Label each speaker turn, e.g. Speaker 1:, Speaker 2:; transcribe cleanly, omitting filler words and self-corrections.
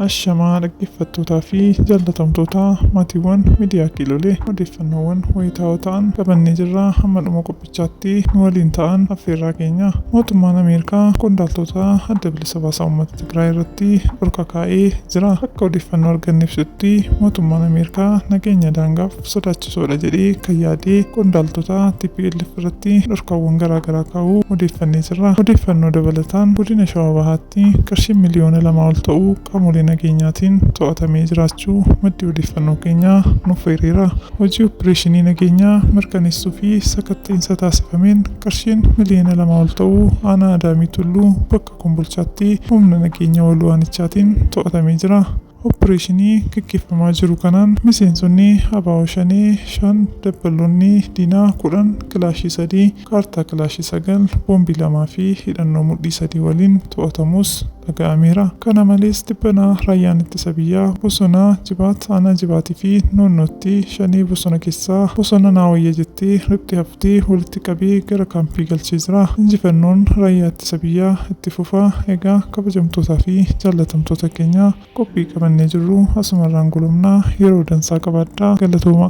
Speaker 1: Ashamaa dhaggeeffattootaa fi jaallatamtoota maatiiwwan miidiyaa Kiilolee odeeffannoowwan wayitaawoo ta'an qabannee jirra. Hamma dhuma qophichaatti nu waliin ta'an affeerraa keenya. Mootummaan Ameerikaa qondaaltota adda bilisa baasaa uummata Tigraay irratti dhorka kaa'ee jira. Akka odeeffannoo arganne ibsutti mootummaan Ameerikaa nageenya daangaaf sodaachisoodha jedhee kan yaadee qondaaltota TPLF irratti dhorkaawwan garaagaraa kaa'uu odeeffannee jirra. Odeeffannoo dabalataan godina Shawaa Bahaatti qarshii miliyoona 2 ol ta'uu qaamolee nageenyaatiin to'atamee jiraachuu maddi odeeffannoo keenyaa nuuf hiriira. Hojii opereeshinii nageenyaa mirkaneessuu fi sakatta'insa taasifameen qarshiin miliyoona 2 ol ta'uu aanaa Adaamii Tulluu bakka Kombolchaatti humna nageenya walwaanichaatiin to'atamee jira. Opereeshinii gaggeeffamaa jiru kanaan miseensonni ABO 5 dabballoonni diinaa 10 kilaashii 3 kaartaa kilaashii 9 boombii 2 fi hidhannoo mudhii 3 waliin to'atamus dhaga'ameera. Kana malees dhibbanaa raayyaan ittisa biyyaa bosona Jibaat aanaa Jibaatii fi noonnootti shanii bosona keessaa bosona naawayya jettee riphxee haftee walitti qabee gara kaampii galchee jira. Injifannoon raayyaa ittisa biyyaa itti fufaa. Egaa kabajamtootaa fi jaallatamtoota keenya qophii qabannee jirru asumarraan gulumnaa yeroo dansaa qabaadhaa. Galatooma.